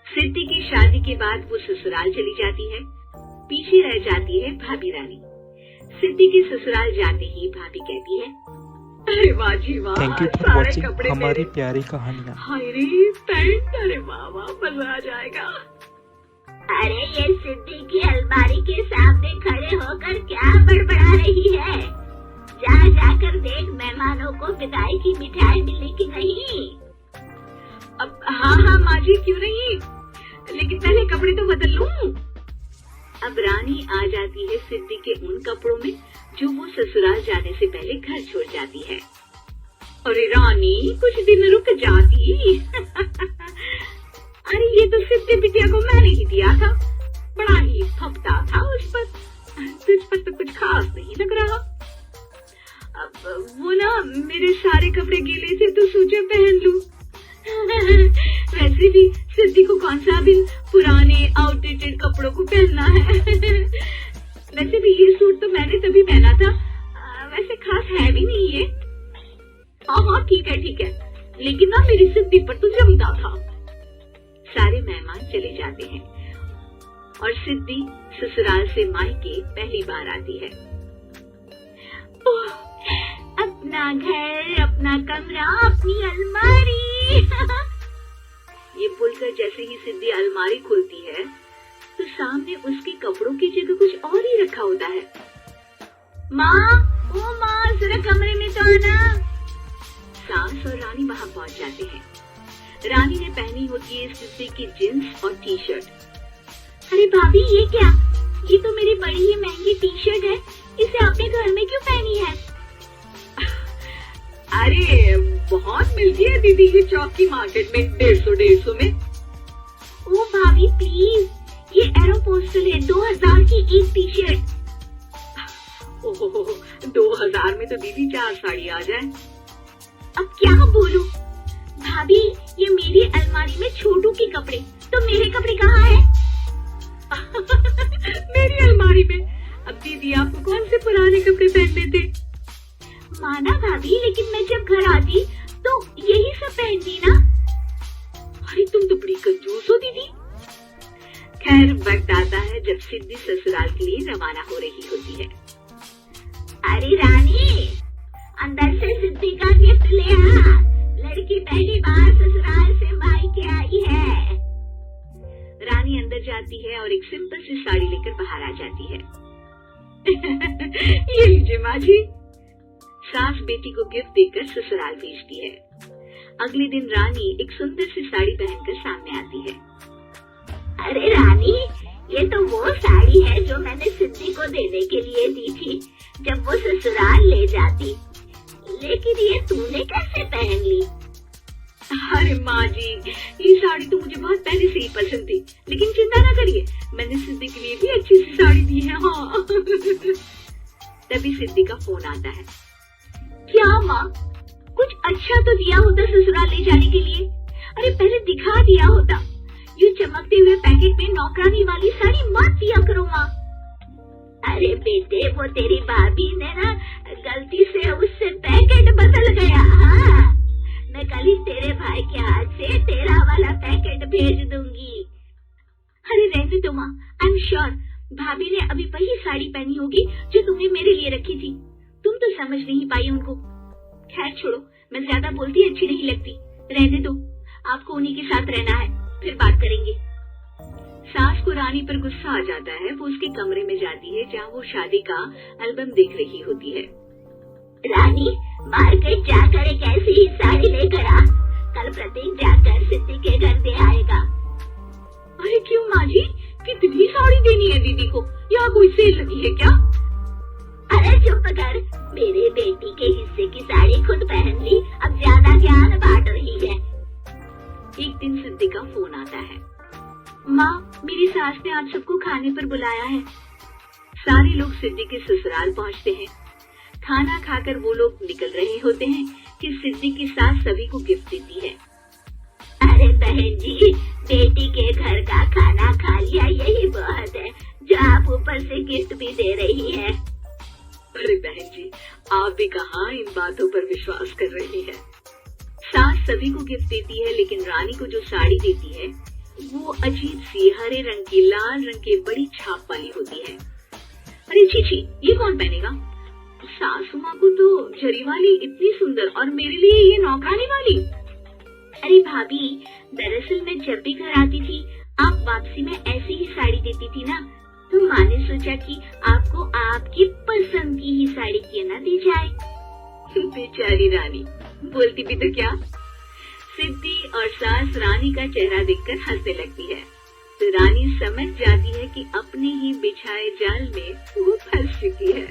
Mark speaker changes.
Speaker 1: सिद्धि की शादी के बाद वो ससुराल चली जाती है। पीछे रह जाती है भाभी रानी। सिद्धि के ससुराल जाते ही भाभी कहती है, अरे वाह जी वाह,
Speaker 2: थैंक यू फॉर
Speaker 1: सारे
Speaker 2: वॉचिंग
Speaker 1: कपड़े
Speaker 2: हमारी
Speaker 1: मेरे।
Speaker 2: प्यारी कहानियाँ।
Speaker 1: हाय रे पैंट, अरे वाह वाह, मजा आ जाएगा।
Speaker 3: अरे ये सिद्धि की अलमारी के सामने खड़े होकर क्या बड़बड़ा रही है? जा जाकर देख मेहमानों को विदाई की मिठाई मिली कि नहीं।
Speaker 1: अब हाँ माँ जी, क्यों नहीं, लेकिन पहले कपड़े तो बदल लूं। अब रानी आ जाती है सिद्धि के उन कपड़ों में जो वो ससुराल जाने से पहले घर छोड़ जाती है। अरे रानी, कुछ दिन रुक जाती। अरे ये तो सिद्धि बिटिया को मैंने ही दिया था, बड़ा ही फपता था उस पर, तुझ पर तो कुछ खास नहीं लग रहा। अब वो ना मेरे सारे कपड़े गीले थे तो सोचा पहन लूं। वैसे भी सिद्धि को कौन सा भी पुराने आउटडेटेड कपड़ों को पहनना है। वैसे भी ये सूट तो मैंने तभी पहना था, वैसे खास है भी नहीं ये। हाँ ठीक है, लेकिन ना मेरी सिद्धि पर तो जमता था। सारे मेहमान चले जाते हैं और सिद्धि ससुराल से मायके पहली बार आती है।
Speaker 3: ओह, अपना घर, अपना कमरा, अपनी अलमारी।
Speaker 1: ये बोलकर जैसे ही सिद्धि अलमारी खोलती है तो सामने उसके कपड़ों की जगह कुछ और ही रखा होता है।
Speaker 3: माँ, ओ माँ, जरा कमरे में तो आना।
Speaker 1: सास और रानी वहाँ पहुँच जाते हैं। रानी ने पहनी होती है सिद्धि की जींस और टी शर्ट।
Speaker 3: अरे भाभी, ये क्या? ये तो मेरी बड़ी ही महंगी टी शर्ट है, इसे आपने घर में क्यों पहनी है?
Speaker 1: अरे बहुत मिलती है दीदी की चौक की मार्केट में, 150 में।
Speaker 3: ओ भाभी प्लीज, ये एरोपोस्टल है, 2000 की एक टी शर्ट।
Speaker 1: ओह, 2000 में तो दीदी 4 साड़ी आ जाए।
Speaker 3: अब क्या बोलूं? भाभी, ये मेरी अलमारी में छोटू के कपड़े, तो मेरे कपड़े कहाँ हैं?
Speaker 1: मेरी अलमारी में? अब दीदी आपको कौन से पुराने कपड़े पहनने थे?
Speaker 3: माना भाभी, लेकिन मैं जब घर आती तो यही सब पहनती ना।
Speaker 1: अरे तुम तो बड़ी कंजूस हो दीदी। खैर, वक्त आता है जब सिद्धि ससुराल के लिए रवाना हो रही होती है।
Speaker 3: अरे रानी, अंदर से सिद्धि का गिफ्ट ले आ। लड़की पहली बार ससुराल से मायके आई है।
Speaker 1: रानी अंदर जाती है और एक सिंपल सी साड़ी लेकर बाहर आ जाती है। ये लीजिए माँ जी। सास बेटी को गिफ्ट देकर ससुराल भेजती है। अगले दिन रानी एक सुंदर सी साड़ी पहनकर सामने आती है।
Speaker 3: अरे रानी, ये तो वो साड़ी है जो मैंने सिद्धि को देने के लिए दी थी जब वो ससुराल ले जाती, लेकिन ये तूने कैसे पहन ली?
Speaker 1: अरे माँ जी, ये साड़ी तो मुझे बहुत पहले से ही पसंद थी, लेकिन चिंता ना करिए, मैंने सिद्धि के लिए भी अच्छी सी साड़ी दी है। हाँ। तभी सिद्धि का फोन आता है।
Speaker 3: क्या माँ, कुछ अच्छा तो दिया होता ससुराल ले जाने के लिए। अरे पहले दिखा दिया होता। यूँ चमकते हुए पैकेट में नौकरानी वाली साड़ी मत दिया करो माँ। अरे बेटे, वो तेरी भाभी ने ना गलती से उससे पैकेट बदल गया। हाँ, मैं कल ही तेरे भाई के हाथ से तेरा वाला पैकेट भेज दूंगी।
Speaker 1: अरे रहने दो माँ, आई एम श्योर भाभी ने अभी वही साड़ी पहनी होगी जो तुमने मेरे लिए रखी थी। तुम तो समझ नहीं पाई उनको। खैर छोड़ो, मैं ज्यादा बोलती अच्छी नहीं लगती, रहने दो, आपको उन्हीं के साथ रहना है, फिर बात करेंगे। सास को रानी पर गुस्सा आ जाता है। वो उसके कमरे में जाती है जहाँ वो शादी का एल्बम देख रही होती है।
Speaker 3: रानी, मार्केट जाकर एक ऐसी ही साड़ी लेकर आ। कल प्रतीक जाकर सिद्धि के घर दे आएगा।
Speaker 1: अरे क्यों माँ जी, कितनी साड़ी देनी है दीदी को? यहाँ कोई सेल लगी है क्या?
Speaker 3: अरे चुप कर, मेरे बेटी के हिस्से की साड़ी खुद पहन ली, अब ज्यादा ज्ञान बांट रही है।
Speaker 1: एक दिन सिद्धि का फोन आता है। माँ, मेरी सास ने आज सबको खाने पर बुलाया है। सारे लोग सिद्धि के ससुराल पहुँचते हैं। खाना खाकर वो लोग निकल रहे होते हैं कि सिद्धि की सास सभी को गिफ्ट देती है।
Speaker 3: अरे बहन जी, बेटी के घर का खाना खा लिया, यही बहुत है जो आप ऊपर से गिफ्ट भी दे रही है।
Speaker 1: अरे बहन जी, आप भी कहाँ इन बातों पर विश्वास कर रही है। सास सभी को गिफ्ट देती है, लेकिन रानी को जो साड़ी देती है
Speaker 3: वो अजीब सी हरे रंग की लाल रंग के बड़ी छाप वाली होती है। अरे छी, ये कौन पहनेगा? सासू माँ को तो जरी वाली इतनी सुंदर और मेरे लिए ये नौकरानी वाली।
Speaker 1: अरे भाभी, दरअसल मैं जब भी घर आती थी आप वापसी में ऐसी ही साड़ी देती थी ना, तो माँ ने सोचा कि आपको आपकी पसंद की ही साड़ी क्यों ना दी जाए।
Speaker 3: बेचारी रानी, बोलती भी तो क्या। सिद्धि और सास रानी का चेहरा देखकर हंसने लगती है, तो रानी समझ जाती है कि अपने ही बिछाए जाल में वो फंस चुकी है।